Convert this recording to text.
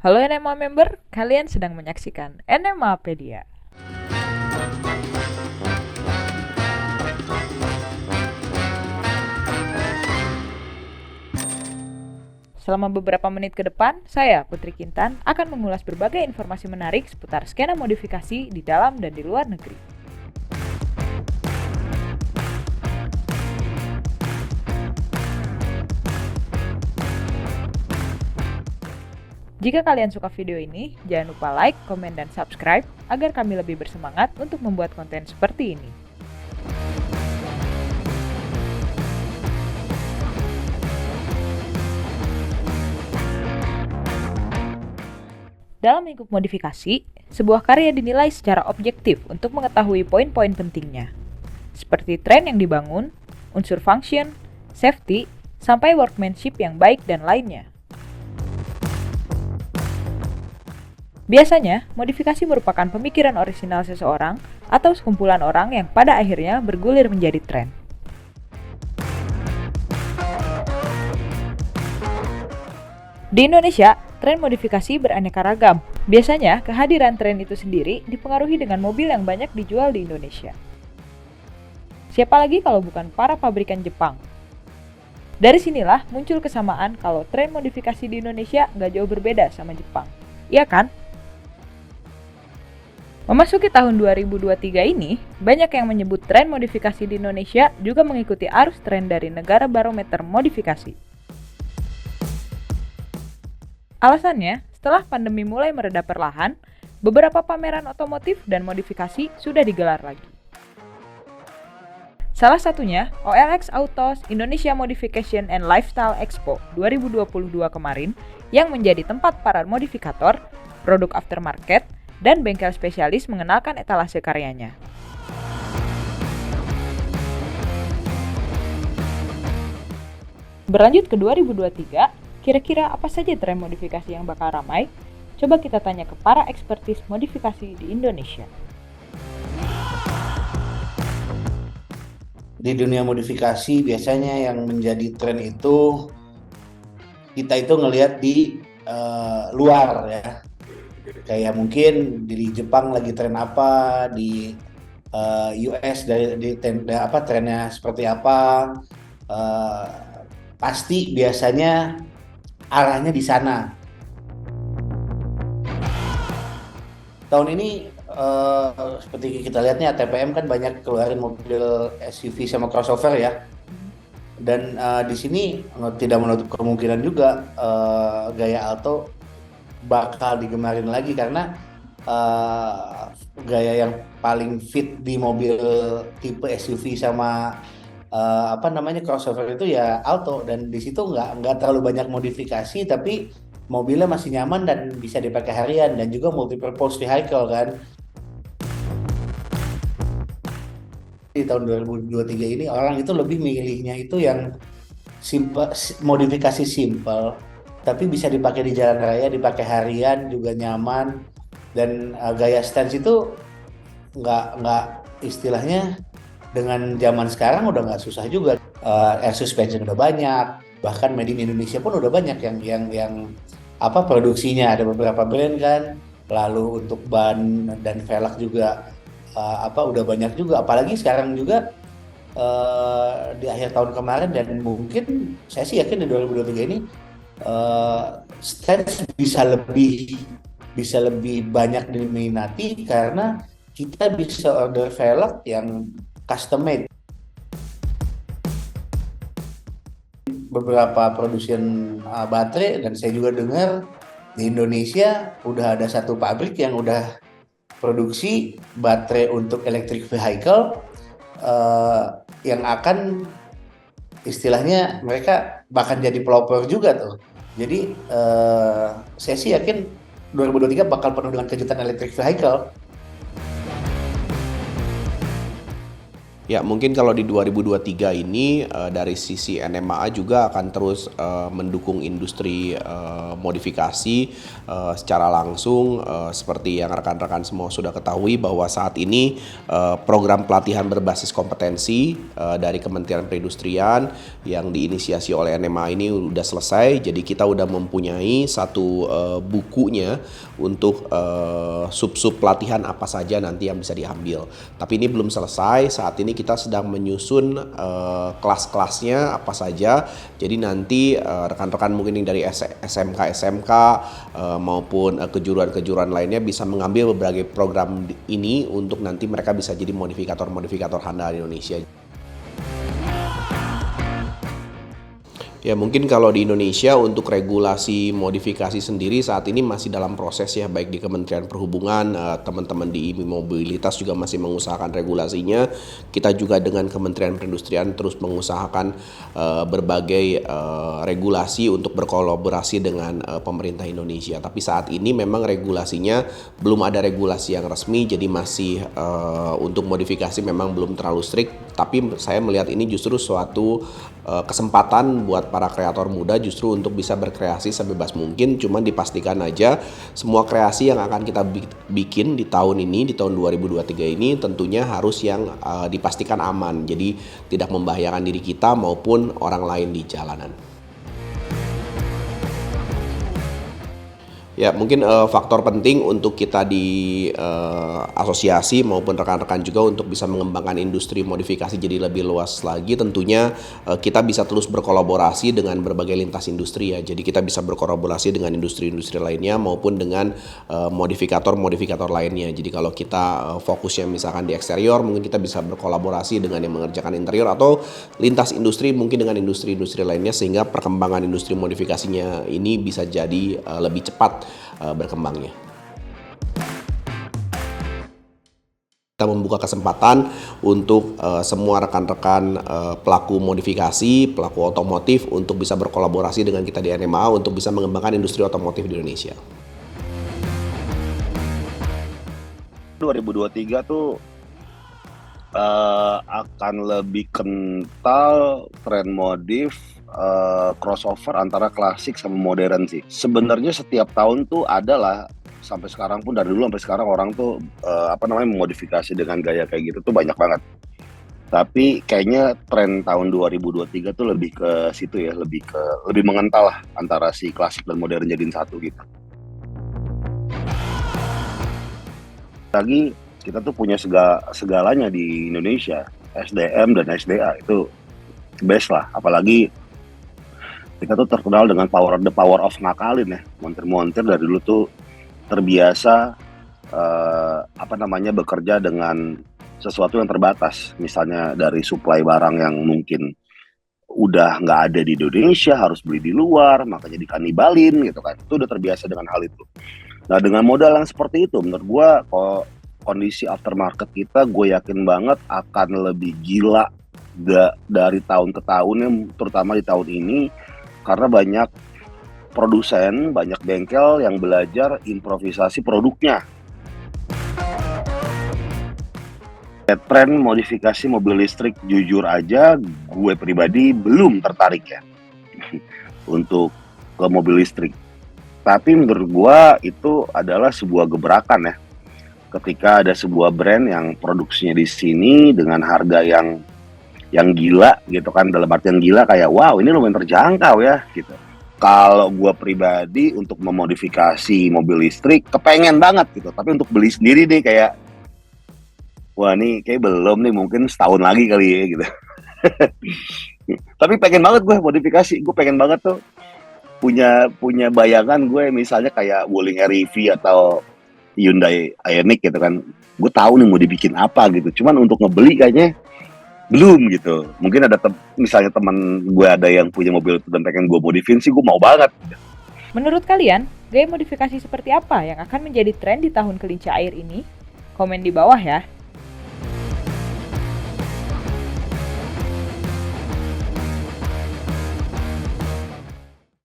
Halo NMA member, kalian sedang menyaksikan NMApedia. Selama beberapa menit ke depan, saya, Putri Kintan, akan mengulas berbagai informasi menarik seputar skena modifikasi di dalam dan di luar negeri. Jika kalian suka video ini, jangan lupa like, komen, dan subscribe agar kami lebih bersemangat untuk membuat konten seperti ini. Dalam lingkup modifikasi, sebuah karya dinilai secara objektif untuk mengetahui poin-poin pentingnya, seperti tren yang dibangun, unsur function, safety, sampai workmanship yang baik dan lainnya. Biasanya, modifikasi merupakan pemikiran orisinal seseorang atau sekumpulan orang yang pada akhirnya bergulir menjadi tren. Di Indonesia, tren modifikasi beraneka ragam. Biasanya, kehadiran tren itu sendiri dipengaruhi dengan mobil yang banyak dijual di Indonesia. Siapa lagi kalau bukan para pabrikan Jepang? Dari sinilah muncul kesamaan kalau tren modifikasi di Indonesia nggak jauh berbeda sama Jepang. Iya kan? Memasuki tahun 2023 ini, banyak yang menyebut tren modifikasi di Indonesia juga mengikuti arus tren dari negara barometer modifikasi. Alasannya, setelah pandemi mulai mereda perlahan, beberapa pameran otomotif dan modifikasi sudah digelar lagi. Salah satunya, OLX Autos Indonesia Modification and Lifestyle Expo 2022 kemarin yang menjadi tempat para modifikator, produk aftermarket, dan bengkel spesialis mengenalkan etalase karyanya. Berlanjut ke 2023, kira-kira apa saja tren modifikasi yang bakal ramai? Coba kita tanya ke para ekspertis modifikasi di Indonesia. Di dunia modifikasi biasanya yang menjadi tren itu kita itu ngelihat di luar ya. Kayak mungkin di Jepang lagi tren apa, di US trennya seperti apa. Pasti biasanya arahnya di sana. Tahun ini seperti kita lihatnya TPM kan banyak keluarin mobil SUV sama crossover ya. Dan di sini tidak menutup kemungkinan juga gaya Alto bakal digemarin lagi karena gaya yang paling fit di mobil tipe SUV sama crossover itu ya Alto, dan di situ nggak terlalu banyak modifikasi tapi mobilnya masih nyaman dan bisa dipakai harian dan juga multi-purpose vehicle kan. Di tahun 2023 ini orang itu lebih milihnya itu yang simple, modifikasi simple tapi bisa dipakai di jalan raya, dipakai harian juga nyaman, dan gaya stance itu nggak istilahnya dengan zaman sekarang udah nggak susah juga. Air suspension udah banyak, bahkan made in Indonesia pun udah banyak yang produksinya, ada beberapa brand kan. Lalu untuk ban dan velg juga udah banyak juga, apalagi sekarang juga di akhir tahun kemarin, dan mungkin saya sih yakin di 2023 ini stance bisa lebih banyak diminati karena kita bisa order velg yang custom made. Beberapa produsen baterai, dan saya juga dengar di Indonesia udah ada satu pabrik yang udah produksi baterai untuk electric vehicle yang akan istilahnya mereka bahkan jadi pelopor juga tuh. Jadi saya sih yakin 2023 bakal penuh dengan kejutan electric vehicle. Ya, mungkin kalau di 2023 ini dari sisi NMAA juga akan terus mendukung industri modifikasi secara langsung, seperti yang rekan-rekan semua sudah ketahui bahwa saat ini program pelatihan berbasis kompetensi dari Kementerian Perindustrian yang diinisiasi oleh NMAA ini udah selesai. Jadi kita udah mempunyai satu bukunya untuk sub-sub pelatihan apa saja nanti yang bisa diambil. Tapi ini belum selesai. Saat ini kita sedang menyusun kelas-kelasnya apa saja. Jadi nanti rekan-rekan mungkin yang dari SMK maupun kejuruan-kejuruan lainnya bisa mengambil berbagai program ini untuk nanti mereka bisa jadi modifikator-modifikator handal di Indonesia. Ya, mungkin kalau di Indonesia untuk regulasi modifikasi sendiri saat ini masih dalam proses ya, baik di Kementerian Perhubungan, teman-teman di IMI Mobilitas juga masih mengusahakan regulasinya. Kita juga dengan Kementerian Perindustrian terus mengusahakan berbagai regulasi untuk berkolaborasi dengan pemerintah Indonesia. Tapi saat ini memang regulasinya belum ada regulasi yang resmi, jadi masih untuk modifikasi memang belum terlalu strict. Tapi saya melihat ini justru suatu kesempatan buat para kreator muda justru untuk bisa berkreasi sebebas mungkin. Cuman dipastikan aja semua kreasi yang akan kita bikin di tahun ini, di tahun 2023 ini tentunya harus yang dipastikan aman. Jadi tidak membahayakan diri kita maupun orang lain di jalanan. Ya, mungkin faktor penting untuk kita di asosiasi maupun rekan-rekan juga untuk bisa mengembangkan industri modifikasi jadi lebih luas lagi, tentunya kita bisa terus berkolaborasi dengan berbagai lintas industri ya. Jadi kita bisa berkolaborasi dengan industri-industri lainnya maupun dengan modifikator-modifikator lainnya. Jadi kalau kita fokusnya misalkan di eksterior, mungkin kita bisa berkolaborasi dengan yang mengerjakan interior, atau lintas industri mungkin dengan industri-industri lainnya, sehingga perkembangan industri modifikasinya ini bisa jadi lebih cepat berkembangnya. Kita membuka kesempatan untuk semua rekan-rekan pelaku modifikasi, pelaku otomotif untuk bisa berkolaborasi dengan kita di NMAA untuk bisa mengembangkan industri otomotif di Indonesia. 2023 tuh akan lebih kental tren modif crossover antara klasik sama modern sih. Sebenarnya setiap tahun tuh ada lah, sampai sekarang pun, dari dulu sampai sekarang orang tuh memodifikasi dengan gaya kayak gitu tuh banyak banget. Tapi kayaknya tren tahun 2023 tuh lebih ke situ ya, lebih mengental lah antara si klasik dan modern jadiin satu gitu. Lagi kita tuh punya segalanya di Indonesia, SDM dan SDA itu best lah, apalagi kita tuh terkenal dengan the power of ngakalin ya. Montir-montir dari dulu tuh terbiasa bekerja dengan sesuatu yang terbatas. Misalnya dari suplai barang yang mungkin udah nggak ada di Indonesia, harus beli di luar, makanya dikanibalin gitu kan. Itu udah terbiasa dengan hal itu. Nah, dengan modal yang seperti itu, menurut gua kalau kondisi aftermarket kita, gue yakin banget akan lebih gila dari tahun ke tahun, terutama di tahun ini, karena banyak produsen, banyak bengkel yang belajar improvisasi produknya. Tren modifikasi mobil listrik, jujur aja gue pribadi belum tertarik ya untuk ke mobil listrik. Tapi menurut gue itu adalah sebuah gebrakan ya, ketika ada sebuah brand yang produksinya di sini dengan harga yang gila gitu kan, dalam artian gila kayak wow ini lumayan terjangkau ya gitu. Kalau gue pribadi untuk memodifikasi mobil listrik kepengen banget gitu, tapi untuk beli sendiri deh kayak wah nih kayak belum nih, mungkin setahun lagi kali ya gitu. Tapi pengen banget gue modifikasi, gue pengen banget tuh punya bayangan gue misalnya kayak Wuling REV atau Hyundai Ioniq gitu kan, gue tahu nih mau dibikin apa gitu, cuman untuk ngebeli kayaknya belum gitu. Mungkin ada misalnya teman gue ada yang punya mobil itu dan pengen gue modifin sih, gue mau banget. Menurut kalian, gaya modifikasi seperti apa yang akan menjadi tren di tahun kelinci air ini? Komen di bawah ya.